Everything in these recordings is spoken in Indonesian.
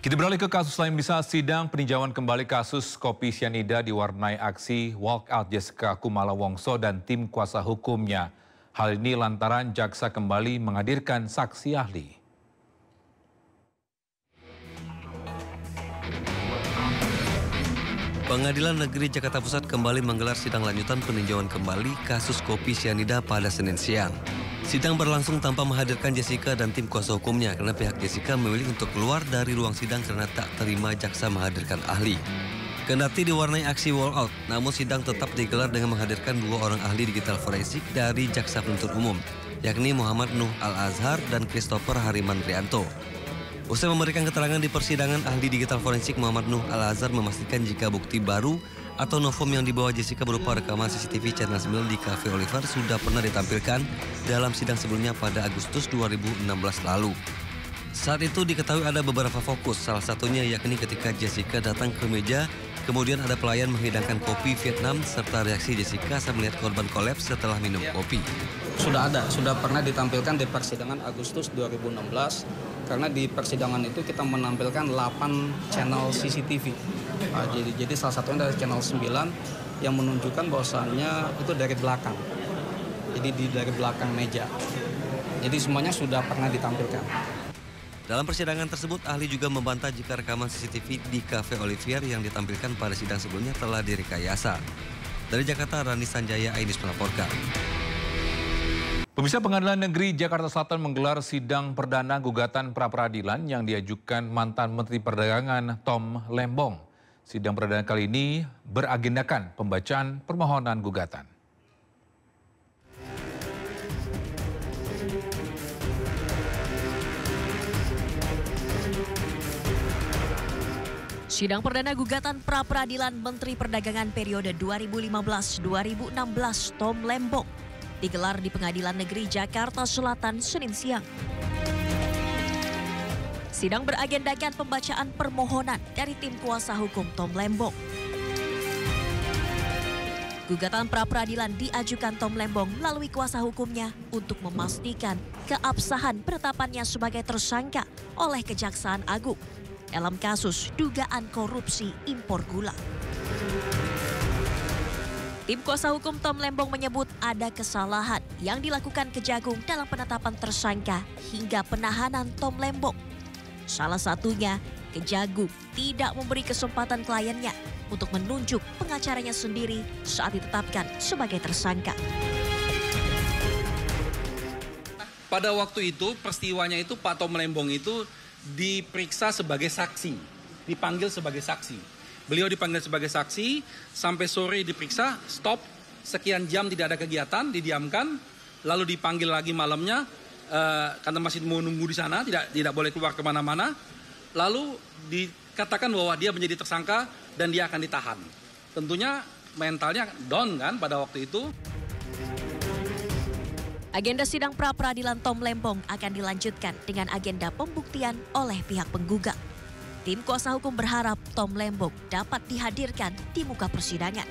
Kita beralih ke kasus lain, bisa sidang peninjauan kembali kasus kopi sianida diwarnai aksi walkout Jessica Kumala Wongso dan tim kuasa hukumnya. Hal ini lantaran jaksa kembali menghadirkan saksi ahli. Pengadilan Negeri Jakarta Pusat kembali menggelar sidang lanjutan peninjauan kembali kasus kopi sianida pada Senin siang. Sidang berlangsung tanpa menghadirkan Jessica dan tim kuasa hukumnya karena pihak Jessica memilih untuk keluar dari ruang sidang karena tak terima jaksa menghadirkan ahli. Kendati diwarnai aksi walkout, namun sidang tetap digelar dengan menghadirkan dua orang ahli digital forensik dari jaksa penuntut umum, yakni Muhammad Nuh Al-Azhar dan Christopher Harimandrianto. Usai memberikan keterangan di persidangan, ahli digital forensik Muhammad Nuh Al-Azhar memastikan jika bukti baru atau novum yang dibawa Jessica berupa rekaman CCTV Channel 9 di Cafe Oliver sudah pernah ditampilkan dalam sidang sebelumnya pada Agustus 2016 lalu. Saat itu diketahui ada beberapa fokus, salah satunya yakni ketika Jessica datang ke meja, kemudian ada pelayan menghidangkan kopi Vietnam serta reaksi Jessica saat melihat korban kolaps setelah minum kopi. Sudah pernah ditampilkan di persidangan Agustus 2016, karena di persidangan itu kita menampilkan 8 channel CCTV. Jadi salah satunya dari channel 9 yang menunjukkan bahwasannya itu dari belakang. Jadi dari belakang meja. Jadi semuanya sudah pernah ditampilkan. Dalam persidangan tersebut, ahli juga membantah jika rekaman CCTV di Cafe Olivier yang ditampilkan pada sidang sebelumnya telah direkayasa. Dari Jakarta, Rani Sanjaya Ainus melaporkan. Pemirsa, Pengadilan Negeri Jakarta Selatan menggelar sidang perdana gugatan pra-peradilan yang diajukan mantan Menteri Perdagangan Tom Lembong. Sidang perdana kali ini beragendakan pembacaan permohonan gugatan. Sidang perdana gugatan pra-peradilan Menteri Perdagangan periode 2015-2016 Tom Lembong digelar di Pengadilan Negeri Jakarta Selatan Senin siang. Sidang beragendakan pembacaan permohonan dari tim kuasa hukum Tom Lembong. Gugatan pra-peradilan diajukan Tom Lembong melalui kuasa hukumnya untuk memastikan keabsahan penetapannya sebagai tersangka oleh Kejaksaan Agung dalam kasus dugaan korupsi impor gula. Tim kuasa hukum Tom Lembong menyebut ada kesalahan yang dilakukan Kejagung dalam penetapan tersangka hingga penahanan Tom Lembong. Salah satunya, Kejagung tidak memberi kesempatan kliennya untuk menunjuk pengacaranya sendiri saat ditetapkan sebagai tersangka. Pada waktu itu, peristiwanya itu Pak Tom Lembong itu diperiksa sebagai saksi, dipanggil sebagai saksi. Beliau dipanggil sebagai saksi, sampai sore diperiksa, stop, sekian jam tidak ada kegiatan, didiamkan, lalu dipanggil lagi malamnya, karena masih mau nunggu di sana, tidak boleh keluar kemana-mana, lalu dikatakan bahwa dia menjadi tersangka dan dia akan ditahan. Tentunya mentalnya down kan pada waktu itu. Agenda sidang pra-peradilan Tom Lembong akan dilanjutkan dengan agenda pembuktian oleh pihak penggugat. Tim kuasa hukum berharap Tom Lembong dapat dihadirkan di muka persidangan.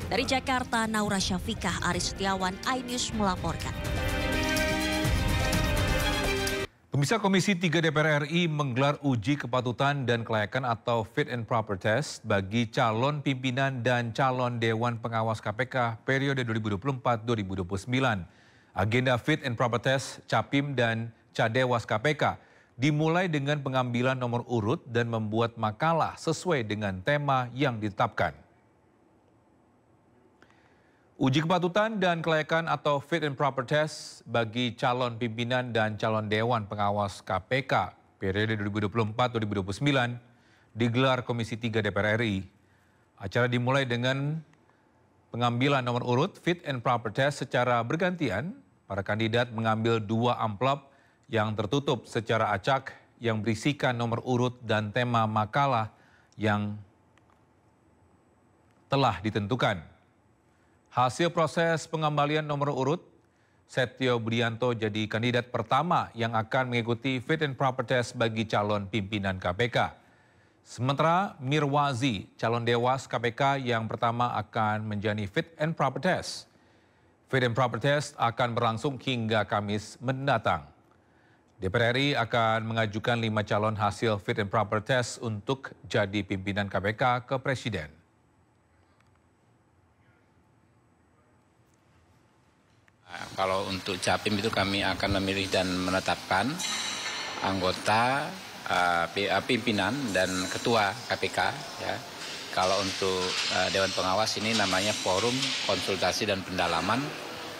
Dari Jakarta, Naura Syafikah, Aris Setiawan, iNews melaporkan. Pemirsa, Komisi 3 DPR RI menggelar uji kepatutan dan kelayakan atau fit and proper test bagi calon pimpinan dan calon Dewan Pengawas KPK periode 2024-2029. Agenda fit and proper test Capim dan Cadewas KPK dimulai dengan pengambilan nomor urut dan membuat makalah sesuai dengan tema yang ditetapkan. Uji kepatutan dan kelayakan atau fit and proper test bagi calon pimpinan dan calon Dewan Pengawas KPK periode 2024-2029 digelar Komisi 3 DPR RI. Acara dimulai dengan pengambilan nomor urut fit and proper test secara bergantian. Para kandidat mengambil 2 amplop yang tertutup secara acak yang berisikan nomor urut dan tema makalah yang telah ditentukan. Hasil proses pengembalian nomor urut, Setio Budianto jadi kandidat pertama yang akan mengikuti fit and proper test bagi calon pimpinan KPK. Sementara Mirwazi, calon Dewas KPK yang pertama akan menjalani fit and proper test. Fit and proper test akan berlangsung hingga Kamis mendatang. DPR RI akan mengajukan 5 calon hasil fit and proper test untuk jadi pimpinan KPK ke Presiden. Kalau untuk Capim itu kami akan memilih dan menetapkan anggota pimpinan dan ketua KPK. Ya. Kalau untuk Dewan Pengawas ini namanya Forum Konsultasi dan Pendalaman.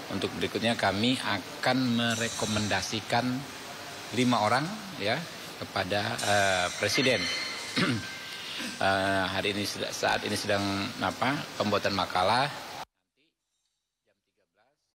Untuk berikutnya kami akan merekomendasikan 5 orang ya kepada Presiden. Saat ini sedang pembuatan makalah.